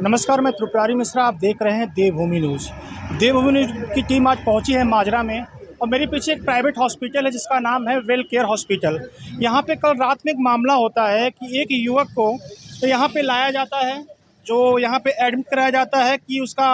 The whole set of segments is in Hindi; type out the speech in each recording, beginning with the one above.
नमस्कार, मैं त्रिपुरारी मिश्रा। आप देख रहे हैं देवभूमि न्यूज़। देवभूमि न्यूज़ की टीम आज पहुंची है माजरा में और मेरे पीछे एक प्राइवेट हॉस्पिटल है जिसका नाम है वेल केयर हॉस्पिटल। यहां पे कल रात में एक मामला होता है कि एक युवक को यहां पे लाया जाता है, जो यहां पे एडमिट कराया जाता है कि उसका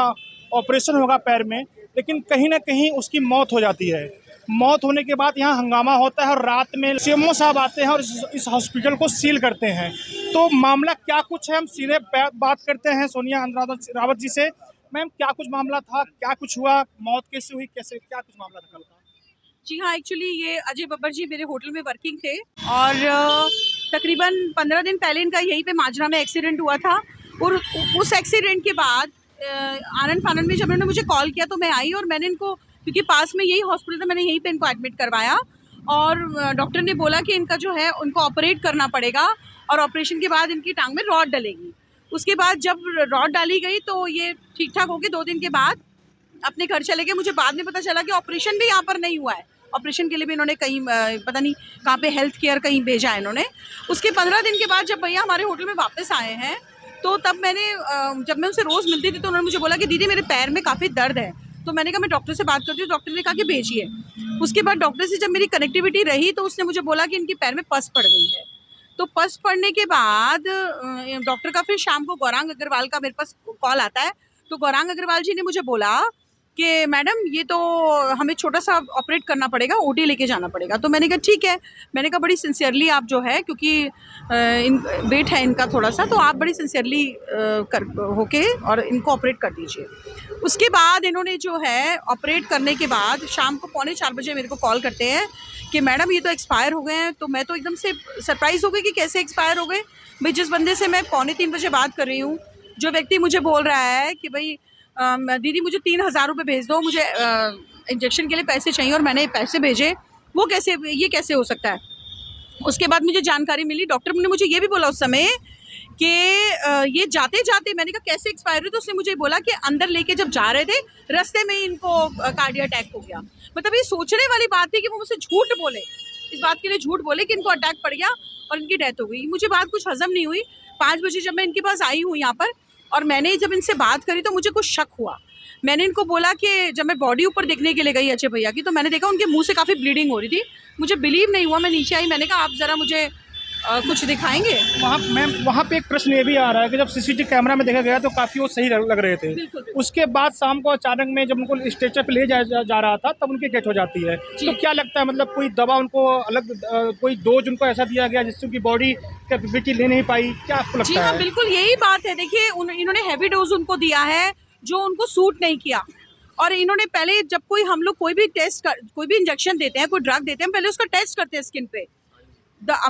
ऑपरेशन होगा पैर में, लेकिन कहीं ना कहीं उसकी मौत हो जाती है। मौत होने के बाद यहाँ हंगामा होता है और रात में सीएमओ साहब आते हैं और इस हॉस्पिटल को सील करते हैं। तो मामला क्या कुछ है, हम सीधे बात करते हैं सोनिया रावत जी से। मैम, क्या कुछ मामला था, क्या कुछ हुआ, मौत कैसे हुई, कैसे क्या कुछ मामला था कल का? जी हाँ, एक्चुअली ये अजय बब्बर जी मेरे होटल में वर्किंग थे और तकरीबन 15 दिन पहले इनका यहीं पे माजरा में एक्सीडेंट हुआ था। और उस एक्सीडेंट के बाद आनंद फानंद में जब उन्होंने मुझे कॉल किया तो मैं आई और मैंने इनको, क्योंकि पास में यही हॉस्पिटल था, मैंने यहीं पे इनको एडमिट करवाया। और डॉक्टर ने बोला कि इनका जो है उनको ऑपरेट करना पड़ेगा और ऑपरेशन के बाद इनकी टांग में रॉड डलेगी। उसके बाद जब रॉड डाली गई तो ये ठीक ठाक हो गए। 2 दिन के बाद अपने घर चले गए। मुझे बाद में पता चला कि ऑपरेशन भी यहाँ पर नहीं हुआ है। ऑपरेशन के लिए भी इन्होंने कहीं पता नहीं कहाँ पे हेल्थ केयर कहीं भेजा है इन्होंने। उसके 15 दिन के बाद जब भैया हमारे होटल में वापस आए हैं तो तब मैंने जब मैं उनसे रोज़ मिलती थी तो उन्होंने मुझे बोला कि दीदी मेरे पैर में काफ़ी दर्द है। तो मैंने कहा मैं डॉक्टर से बात करती हूँ। डॉक्टर ने कहा कि भेजिए। उसके बाद डॉक्टर से जब मेरी कनेक्टिविटी रही तो उसने मुझे बोला कि इनके पैर में पस पड़ गई है। तो पस पड़ने के बाद डॉक्टर का फिर शाम को गौरांग अग्रवाल का मेरे पास कॉल आता है। तो गौरांग अग्रवाल जी ने मुझे बोला कि मैडम ये तो हमें छोटा सा ऑपरेट करना पड़ेगा, ओटी लेके जाना पड़ेगा। तो मैंने कहा ठीक है। मैंने कहा बड़ी सिंसियरली आप जो है, क्योंकि इन वेट है इनका थोड़ा सा, तो आप बड़ी सिंसियरली कर होके और इनको ऑपरेट कर दीजिए। उसके बाद इन्होंने जो है ऑपरेट करने के बाद शाम को 3:45 बजे मेरे को कॉल करते हैं कि मैडम ये तो एक्सपायर हो गए हैं। तो मैं तो एकदम से सरप्राइज़ हो गई कि कैसे एक्सपायर हो गए। भाई जिस बंदे से मैं 2:45 बजे बात कर रही हूँ, जो व्यक्ति मुझे बोल रहा है कि भाई दीदी मुझे 3,000 रुपये भेज दो, मुझे इंजेक्शन के लिए पैसे चाहिए, और मैंने पैसे भेजे, वो कैसे, ये कैसे हो सकता है। उसके बाद मुझे जानकारी मिली, डॉक्टर ने मुझे ये भी बोला उस समय कि ये जाते जाते, मैंने कहा कैसे एक्सपायर हुई, तो उसने मुझे बोला कि अंदर लेके जब जा रहे थे रास्ते में इनको कार्डियक अटैक हो गया। मतलब ये सोचने वाली बात थी कि वो मुझसे झूठ बोले, इस बात के लिए झूठ बोले कि इनको अटैक पड़ गया और इनकी डेथ हो गई। मुझे बात कुछ हजम नहीं हुई। 5 बजे जब मैं इनके पास आई हूँ यहाँ पर और मैंने जब इनसे बात करी तो मुझे कुछ शक हुआ। मैंने इनको बोला कि जब मैं बॉडी ऊपर देखने के लिए गई अजय भैया की, तो मैंने देखा उनके मुंह से काफ़ी ब्लीडिंग हो रही थी। मुझे बिलीव नहीं हुआ। मैं नीचे आई, मैंने कहा आप ज़रा मुझे कुछ दिखाएंगे। वहाँ मैम, वहाँ पे एक प्रश्न ये भी आ रहा है कि जब सीसीटीवी कैमरा में देखा गया तो काफ़ी वो सही लग रहे थे। बिल्कुल। उसके बाद शाम को अचानक में जब उनको स्ट्रेचर पे ले जा रहा था तब उनकी डेथ हो जाती है। तो क्या लगता है, मतलब कोई दवा उनको अलग, कोई डोज उनको ऐसा दिया गया जिससे उनकी बॉडी कैपेसिटी ले नहीं पाई, क्या आपको जी लगता हाँ, है? बिल्कुल यही बात है। देखिए इन्होंने हैवी डोज उनको दिया है जो उनको सूट नहीं किया। और इन्होंने पहले, जब कोई हम लोग कोई भी कोई भी इंजेक्शन देते हैं, कोई ड्रग देते हैं, पहले उसका टेस्ट करते हैं स्किन पे।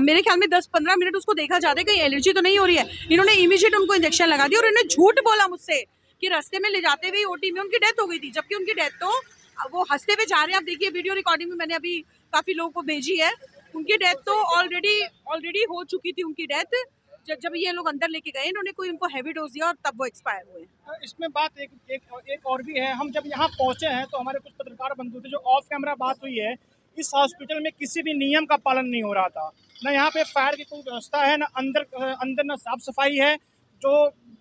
मेरे ख्याल में 10-15 मिनट उसको देखा जाता है कहीं एलर्जी तो नहीं हो रही है। इन्होंने इमीडिएट उनको इंजेक्शन लगा दिया और इन्होंने झूठ बोला मुझसे कि रास्ते में ले जाते हुए ओटी में उनकी डेथ हो गई थी, जबकि उनकी डेथ तो वो हंसते हुए जा रहे हैं। आप देखिए वीडियो रिकॉर्डिंग में मैंने अभी काफ़ी लोगों को भेजी है। उनकी डेथ तो ऑलरेडी हो चुकी थी। उनकी डेथ जब ये लोग अंदर लेके गए, इन्होंने कोई उनको हैवी डोज दिया और तब वो एक्सपायर हुए। इसमें बात एक और भी है। हम जब यहाँ पहुँचे हैं तो हमारे कुछ पत्रकार बंधु थे, जो ऑफ कैमरा बात हुई है, इस हॉस्पिटल में किसी भी नियम का पालन नहीं हो रहा था। ना यहाँ पे फायर की कोई व्यवस्था है, ना अंदर ना साफ सफाई है। जो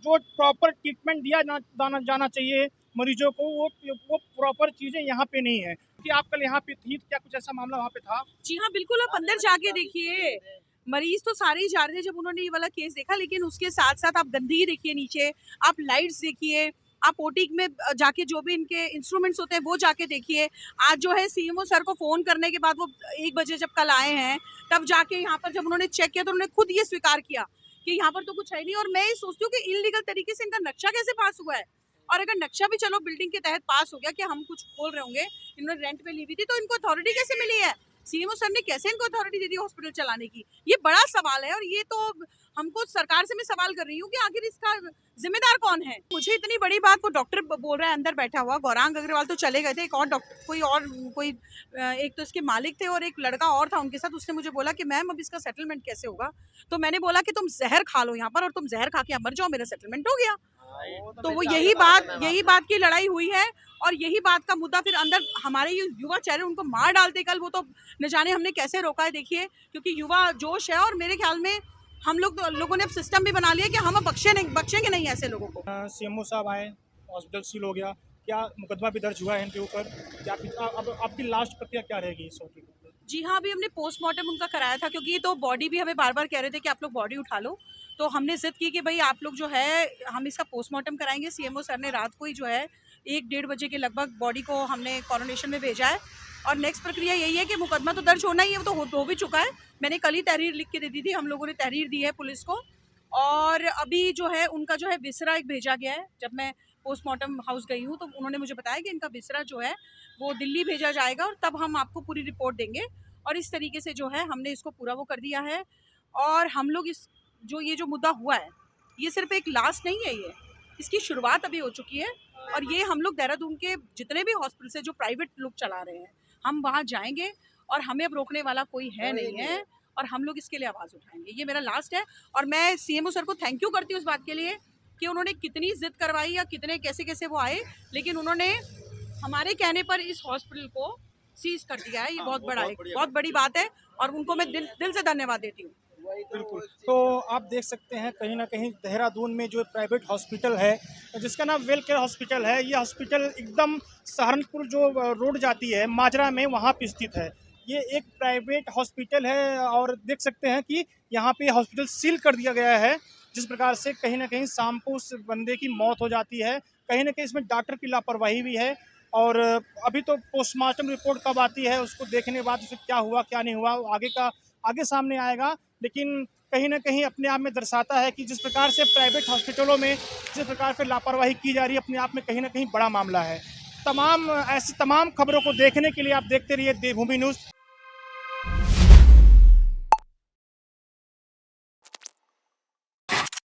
जो प्रॉपर ट्रीटमेंट दिया जाना चाहिए मरीजों को, वो प्रॉपर चीज़ें यहाँ पे नहीं है। कि आप कल यहाँ पे थी, क्या कुछ ऐसा मामला वहाँ पे था? जी हाँ, बिल्कुल। आप अंदर जाके देखिए, मरीज तो सारे ही जा रहे थे जब उन्होंने ये वाला केस देखा, लेकिन उसके साथ साथ आप गंदगी देखिए नीचे, आप लाइट्स देखिए, आप ओटी में जाके जो भी इनके इंस्ट्रूमेंट्स होते हैं वो जाके देखिए। आज जो है सीएमओ सर को फ़ोन करने के बाद वो 1 बजे जब कल आए हैं, तब जाके यहाँ पर जब उन्होंने चेक किया तो उन्होंने खुद ये स्वीकार किया कि यहाँ पर तो कुछ है नहीं। और मैं ये सोचती हूँ कि इलीगल तरीके से इनका नक्शा कैसे पास हुआ है। और अगर नक्शा भी चलो बिल्डिंग के तहत पास हो गया कि हम कुछ खोल रहे होंगे, इन्होंने रेंट पे ली हुई थी, तो इनको अथॉरिटी कैसे मिली है? सीएमओ सर ने कैसे इनको अथॉरिटी दे दी हॉस्पिटल चलाने की? ये बड़ा सवाल है। और ये तो हमको सरकार से मैं सवाल कर रही हूँ कि आखिर इसका जिम्मेदार कौन है? मुझे इतनी बड़ी बात वो डॉक्टर बोल रहा है अंदर बैठा हुआ, गौरांग अग्रवाल तो चले गए थे, एक और डॉक्टर कोई एक तो इसके मालिक थे और एक लड़का और था उनके साथ। उसने मुझे बोला कि मैम अब इसका सेटलमेंट कैसे होगा? तो मैंने बोला कि तुम जहर खा लो यहाँ पर और तुम जहर खा के मर जाओ, मेरा सेटलमेंट हो गया। तो वो यही बात की लड़ाई हुई है। और यही बात का मुद्दा फिर अंदर हमारे युवा चेहरे उनको मार डालते कल। वो तो न जाने हमने कैसे रोका है। देखिए, क्योंकि युवा जोश है और मेरे ख्याल में लोगों ने अब सिस्टम भी बना लिया कि हम अब बख्शेंगे नहीं ऐसे लोगों को। सीएमओ साहब आए, हॉस्पिटल सील हो गया, क्या मुकदमा भी दर्ज हुआ है इनके ऊपर? क्या अब आपकी लास्ट प्रक्रिया क्या रहेगी इस वक्त? जी हाँ, अभी हमने पोस्टमार्टम उनका कराया था, क्योंकि तो बॉडी भी हमें बार बार कह रहे थे कि आप लोग बॉडी उठा लो, तो हमने जिद की कि भाई आप लोग जो है हम इसका पोस्टमार्टम कराएंगे। सीएमओ सर ने रात को ही जो है 1-1:30 बजे के लगभग बॉडी को हमने कोरोनेशन में भेजा है। और नेक्स्ट प्रक्रिया यही है कि मुकदमा तो दर्ज होना ही है, वो तो हो भी चुका है। मैंने कल ही तहरीर लिख के दे दी थी, हम लोगों ने तहरीर दी है पुलिस को। और अभी जो है उनका जो है विसरा एक भेजा गया है। जब मैं पोस्टमार्टम हाउस गई हूँ तो उन्होंने मुझे बताया कि इनका विसरा जो है वो दिल्ली भेजा जाएगा और तब हम आपको पूरी रिपोर्ट देंगे। और इस तरीके से जो है हमने इसको पूरा वो कर दिया है। और हम लोग इस ये जो मुद्दा हुआ है, ये सिर्फ एक लास्ट नहीं है, ये इसकी शुरुआत अभी हो चुकी है। और ये हम लोग देहरादून के जितने भी हॉस्पिटल से जो प्राइवेट लोग चला रहे हैं, हम वहाँ जाएंगे और हमें अब रोकने वाला कोई है नहीं है, और हम लोग इसके लिए आवाज़ उठाएंगे। ये मेरा लास्ट है। और मैं सीएमओ सर को थैंक यू करती हूँ इस बात के लिए कि उन्होंने कितनी जिद करवाई या कितने कैसे कैसे वो आए, लेकिन उन्होंने हमारे कहने पर इस हॉस्पिटल को सीज कर दिया है। ये बहुत बड़ी बात है और उनको मैं दिल से धन्यवाद देती हूँ। बिल्कुल, तो आप देख सकते हैं कहीं ना कहीं देहरादून में जो प्राइवेट हॉस्पिटल है जिसका नाम वेल केयर हॉस्पिटल है, ये हॉस्पिटल एकदम सहारनपुर जो रोड जाती है माजरा में, वहाँ पे स्थित है। ये एक प्राइवेट हॉस्पिटल है और देख सकते हैं कि यहाँ पे हॉस्पिटल सील कर दिया गया है। जिस प्रकार से कहीं ना कहीं शाम को उस बंदे की मौत हो जाती है, कहीं ना कहीं इसमें डॉक्टर की लापरवाही भी है। और अभी तो पोस्टमार्टम रिपोर्ट कब आती है, उसको देखने के बाद उसे क्या हुआ क्या नहीं हुआ आगे सामने आएगा। लेकिन कहीं ना कहीं अपने आप में दर्शाता है कि जिस प्रकार से प्राइवेट हॉस्पिटलों में जिस प्रकार से लापरवाही की जा रही है, अपने आप में कहीं ना कहीं बड़ा मामला है। ऐसी तमाम खबरों को देखने के लिए आप देखते रहिए देवभूमि न्यूज़।